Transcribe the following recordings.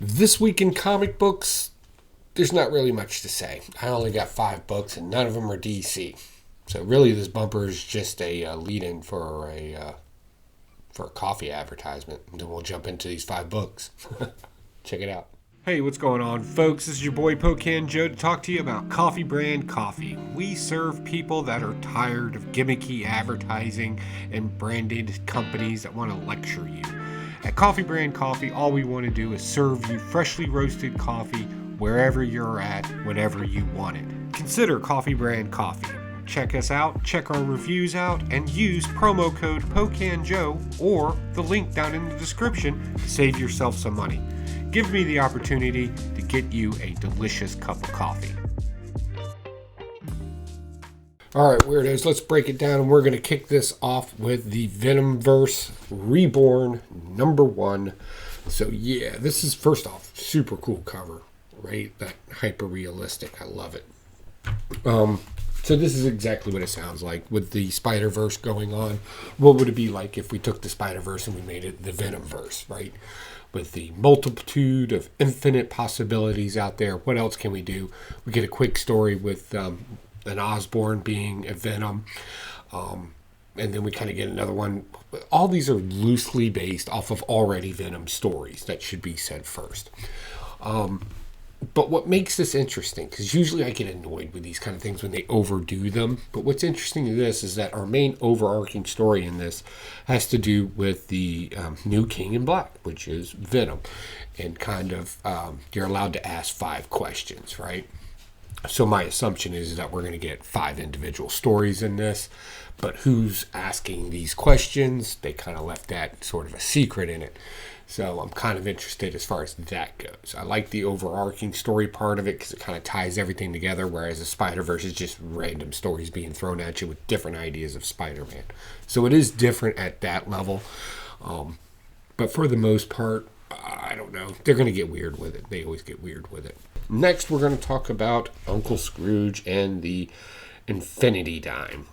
This week in comic books, there's not really much to say. I only got 5 books, and none of them are DC. So really, this bumper is just a lead-in for a coffee advertisement. And then we'll jump into these 5 books. Check it out. Hey, what's going on, folks? This is your boy Pocan Joe to talk to you about Coffee Brand Coffee. We serve people that are tired of gimmicky advertising and branded companies that want to lecture you. At Coffee Brand Coffee, all we want to do is serve you freshly roasted coffee wherever you're at, whenever you want it. Consider Coffee Brand Coffee. Check us out, check our reviews out, and use promo code POCANJOE or the link down in the description to save yourself some money. Give me the opportunity to get you a delicious cup of coffee. Alright, weirdos, let's break it down, and we're going to kick this off with the Venomverse Reborn #1. So yeah, this is, first off, super cool cover, right? That hyper-realistic, I love it. So this is exactly what it sounds like with the Spider-Verse going on. What would it be like if we took the Spider-Verse and we made it the Venomverse, right? With the multitude of infinite possibilities out there, what else can we do? We get a quick story with an Osborn being a Venom, and then we kind of get another one. All these are loosely based off of already Venom stories. That should be said first. But what makes this interesting, because usually I get annoyed with these kind of things when they overdo them, but what's interesting to this is that our main overarching story in this has to do with the new King in Black, which is Venom, and kind of you're allowed to ask 5 questions, right? So my assumption is that we're going to get 5 individual stories in this, but who's asking these questions? They kind of left that sort of a secret in it. So I'm kind of interested as far as that goes. I like the overarching story part of it because it kind of ties everything together, whereas the Spider-Verse is just random stories being thrown at you with different ideas of Spider-Man. So it is different at that level. But for the most part, I don't know. They're going to get weird with it. They always get weird with it. Next, we're going to talk about Uncle Scrooge and the Infinity Dime.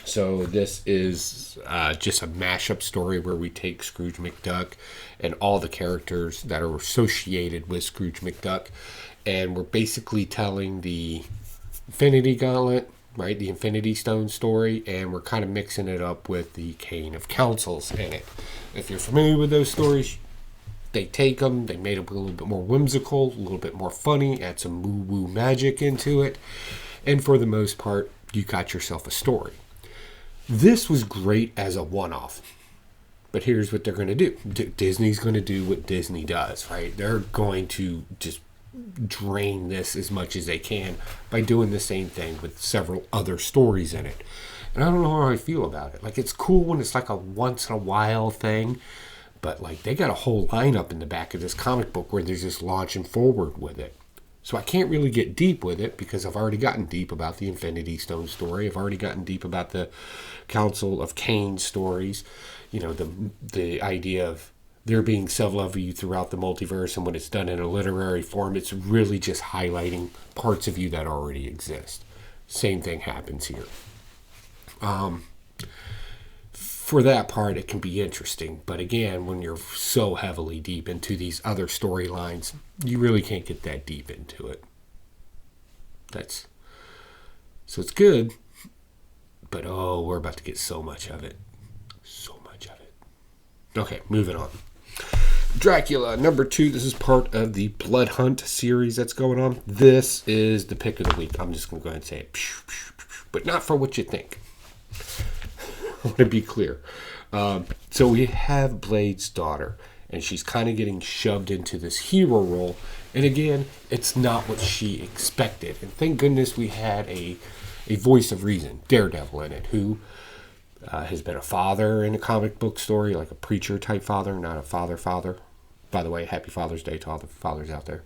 So this is just a mashup story where we take Scrooge McDuck and all the characters that are associated with Scrooge McDuck, and we're basically telling the Infinity Gauntlet, right, the Infinity Stone story, and we're kind of mixing it up with the Cane of Councils in it. If you're familiar with those stories, they take them, they made them a little bit more whimsical, a little bit more funny, add some woo-woo magic into it, and for the most part, you got yourself a story. This was great as a one-off, but here's what they're going to do. Disney's going to do what Disney does, right? They're going to just drain this as much as they can by doing the same thing with several other stories in it. And I don't know how I feel about it. Like, it's cool when it's like a once-in-a-while thing, but like they got a whole lineup in the back of this comic book where they're just launching forward with it. So I can't really get deep with it because I've already gotten deep about the Infinity Stone story. I've already gotten deep about the Council of Kane stories. You know, the idea of there being several of you throughout the multiverse, and when it's done in a literary form, it's really just highlighting parts of you that already exist. Same thing happens here. For that part, it can be interesting. But again, when you're so heavily deep into these other storylines, you really can't get that deep into it. So it's good, but we're about to get so much of it. So much of it. Okay, moving on. Dracula, #2. This is part of the Blood Hunt series that's going on. This is the pick of the week. I'm just going to go ahead and say it. But not for what you think. I want to be clear. So we have Blade's daughter, and she's kind of getting shoved into this hero role. And again, it's not what she expected. And thank goodness we had a voice of reason, Daredevil, in it, who has been a father in a comic book story, like a preacher type father, not a father. By the way, happy Father's Day to all the fathers out there.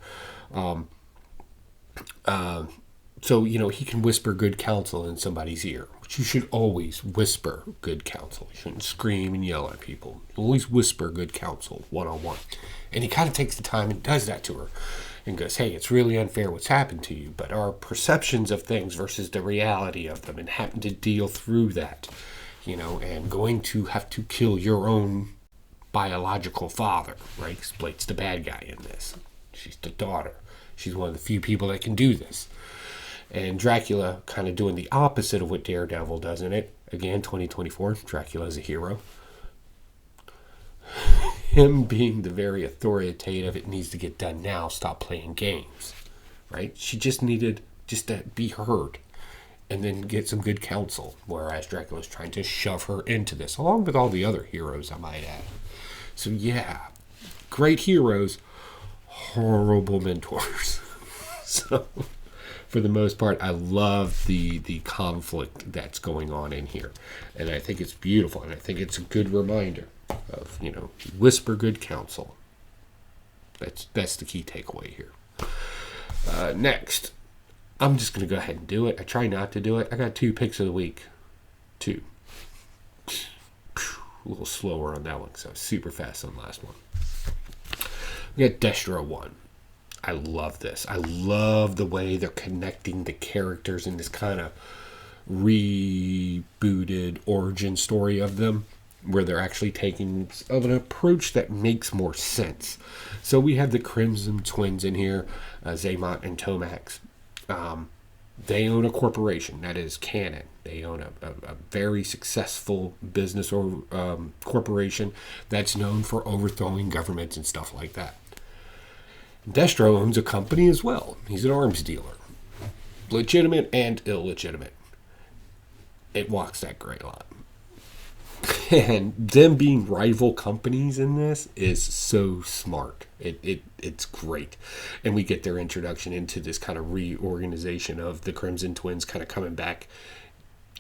So, you know, he can whisper good counsel in somebody's ear, which you should always whisper good counsel. You shouldn't scream and yell at people. You always whisper good counsel one-on-one. And he kind of takes the time and does that to her and goes, hey, it's really unfair what's happened to you, but our perceptions of things versus the reality of them, and having to deal through that, you know, and going to have to kill your own biological father, right? Because Blake's the bad guy in this. She's the daughter. She's one of the few people that can do this. And Dracula kind of doing the opposite of what Daredevil does in it. Again, 2024, Dracula is a hero. Him being the very authoritative, it needs to get done now, stop playing games, right? She just needed just to be heard and then get some good counsel, whereas Dracula's trying to shove her into this, along with all the other heroes, I might add. So yeah, great heroes, horrible mentors. So for the most part, I love the conflict that's going on in here. And I think it's beautiful, and I think it's a good reminder of, whisper good counsel. That's the key takeaway here. Next, I'm just going to go ahead and do it. I try not to do it. I got 2 picks of the week. 2. A little slower on that one because I was super fast on the last one. We got Destro 1. I love this. I love the way they're connecting the characters in this kind of rebooted origin story of them, where they're actually taking an approach that makes more sense. So we have the Crimson Twins in here, Zaymont and Tomax. They own a corporation that is canon. They own a very successful business or corporation that's known for overthrowing governments and stuff like that. Destro owns a company as well. He's an arms dealer. Legitimate and illegitimate. It walks that gray line. And them being rival companies in this is so smart. It's great. And we get their introduction into this kind of reorganization of the Crimson Twins kind of coming back.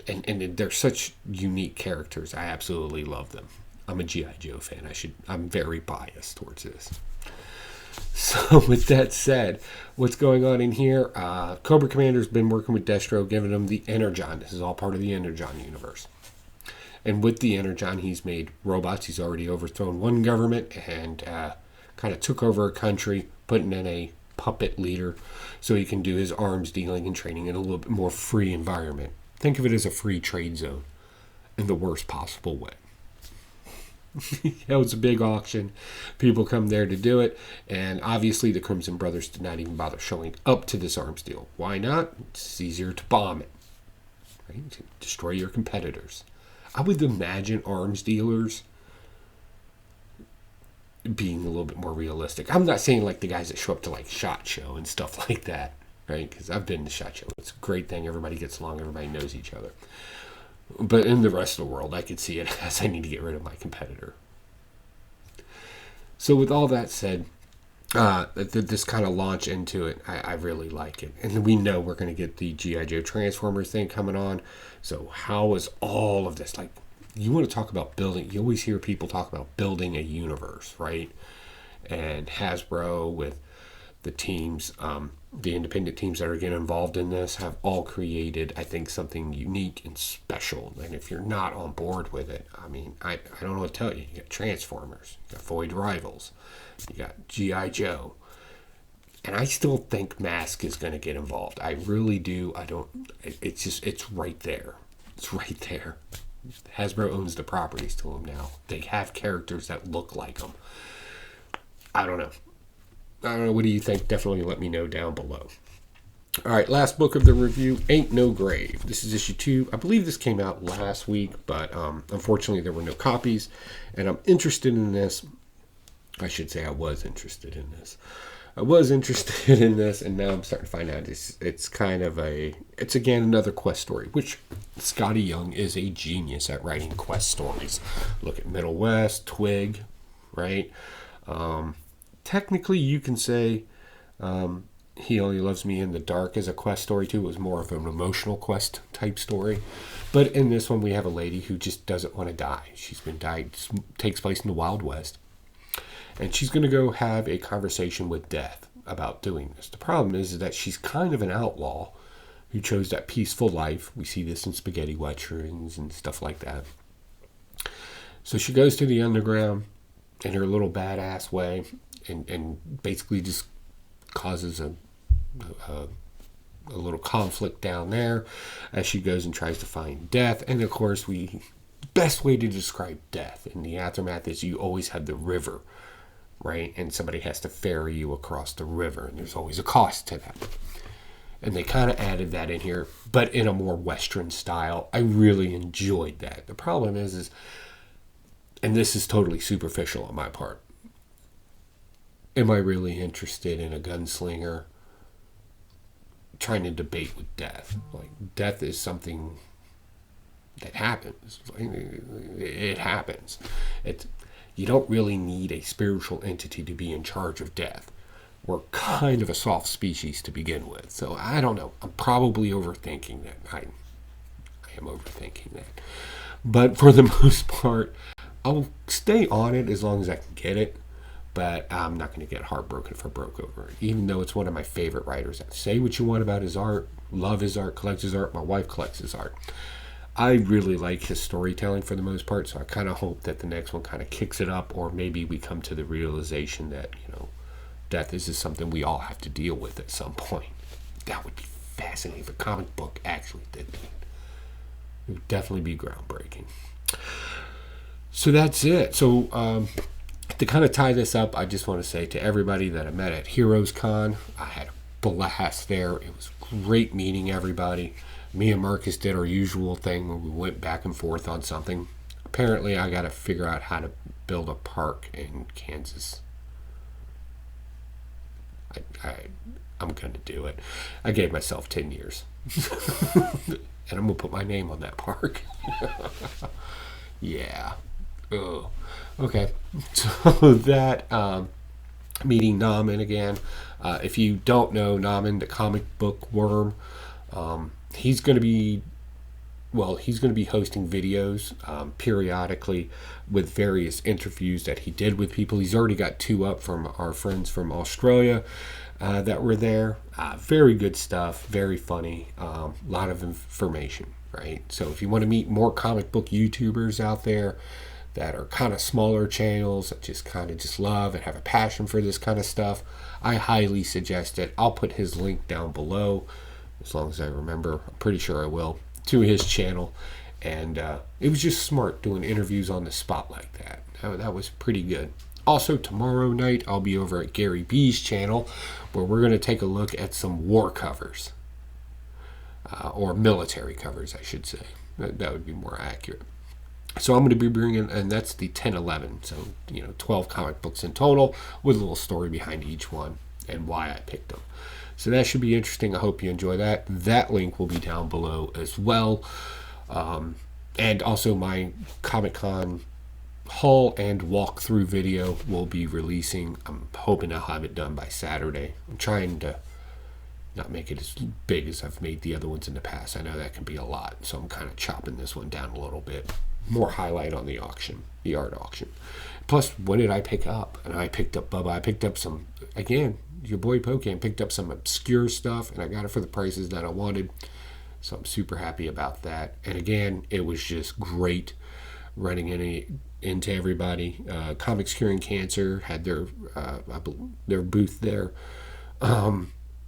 And they're such unique characters. I absolutely love them. I'm a G.I. Joe fan. I'm very biased towards this. So with that said, what's going on in here? Cobra Commander's been working with Destro, giving him the Energon. This is all part of the Energon universe. And with the Energon, he's made robots. He's already overthrown one government and kind of took over a country, putting in a puppet leader so he can do his arms dealing and training in a little bit more free environment. Think of it as a free trade zone in the worst possible way. It was a big auction. People come there to do it. And obviously the Crimson Brothers did not even bother showing up to this arms deal. Why not? It's easier to bomb it. Right? To destroy your competitors. I would imagine arms dealers being a little bit more realistic. I'm not saying like the guys that show up to like SHOT Show and stuff like that. Right? Because I've been to SHOT Show. It's a great thing. Everybody gets along. Everybody knows each other. But in the rest of the world, I could see it as I need to get rid of my competitor. So with all that said, this kind of launch into it, I really like it. And we know we're going to get the G.I. Joe Transformers thing coming on. So how is all of this? Like, you want to talk about building. You always hear people talk about building a universe, right? And Hasbro with the teams, the independent teams that are getting involved in this have all created, I think, something unique and special. And if you're not on board with it, I mean, I don't know what to tell you. You got Transformers, you got Void Rivals, you got G.I. Joe. And I still think Mask is going to get involved. I really do. It's right there. It's right there. Hasbro owns the properties to them now. They have characters that look like them. I don't know. What do you think? Definitely let me know down below. All right, last book of the review, Ain't No Grave. This is issue 2. I believe this came out last week, but unfortunately there were no copies. And I'm interested in this. I should say I was interested in this. I was interested in this, and now I'm starting to find out it's kind of it's again another quest story, which Scotty Young is a genius at writing quest stories. Look at Middle West, Twig, right? Technically, you can say He Only Loves Me in the Dark as a quest story, too. It was more of an emotional quest type story. But in this one, we have a lady who just doesn't want to die. She's been died. It takes place in the Wild West. And she's going to go have a conversation with death about doing this. The problem is that she's kind of an outlaw who chose that peaceful life. We see this in spaghetti westerns and stuff like that. So she goes to the underground in her little badass way. And basically just causes a little conflict down there as she goes and tries to find death. And of course we best way to describe death in the aftermath is you always have the river, right? And somebody has to ferry you across the river, and there's always a cost to that. And they kind of added that in here, but in a more Western style. I really enjoyed that. The problem is, and this is totally superficial on my part, am I really interested in a gunslinger trying to debate with death? Like, death is something that happens. It happens. You don't really need a spiritual entity to be in charge of death. We're kind of a soft species to begin with. So I don't know. I'm probably overthinking that. I am overthinking that. But for the most part, I'll stay on it as long as I can get it. But I'm not going to get heartbroken if I broke over it. Even though it's one of my favorite writers. Say what you want about his art. Love his art. Collects his art. My wife collects his art. I really like his storytelling for the most part. So I kind of hope that the next one kind of kicks it up. Or maybe we come to the realization that, death is just something we all have to deal with at some point. That would be fascinating if a comic book actually did that. It would definitely be groundbreaking. So that's it. So to kind of tie this up, I just want to say to everybody that I met at Heroes Con, I had a blast there. It was great meeting everybody. Me and Marcus did our usual thing where we went back and forth on something. Apparently, I got to figure out how to build a park in Kansas. I'm going to do it. I gave myself 10 years. And I'm going to put my name on that park. Yeah. Ugh. Okay. So that meeting Naman again. If you don't know Naman, the Comic Bookworm, he's going to be hosting videos periodically with various interviews that he did with people. He's already got 2 up from our friends from Australia that were there. Very good stuff, very funny, a lot of information, right? So if you want to meet more comic book YouTubers out there that are kind of smaller channels that just love and have a passion for this kind of stuff, I highly suggest it. I'll put his link down below as long as I remember. I'm pretty sure I will. To his channel, and it was just smart doing interviews on the spot like that. That was pretty good. Also, tomorrow night I'll be over at Gary B's channel, where we're going to take a look at some war covers, or military covers, I should say. That would be more accurate. So I'm going to be bringing, and that's the 10-11, so 12 comic books in total, with a little story behind each one and why I picked them. So that should be interesting. I hope you enjoy that. That link will be down below as well. And also my Comic-Con haul and walkthrough video will be releasing. I'm hoping I'll have it done by Saturday. I'm trying to not make it as big as I've made the other ones in the past. I know that can be a lot, so I'm kind of chopping this one down a little bit. More highlight on the auction, the art auction. Plus, what did I pick up? And I picked up Bubba. I picked up some, again, your boy Pocan picked up some obscure stuff, and I got it for the prices that I wanted. So I'm super happy about that. And again, it was just great running into everybody. Comics Curing Cancer had their booth there.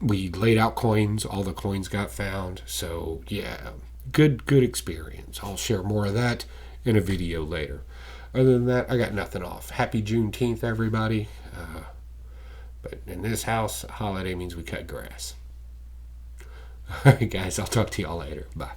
We laid out coins. All the coins got found. So yeah, good experience. I'll share more of that in a video later. Other than that, I got nothing off. Happy Juneteenth, everybody. But in this house, holiday means we cut grass. All right, guys, I'll talk to y'all later. Bye.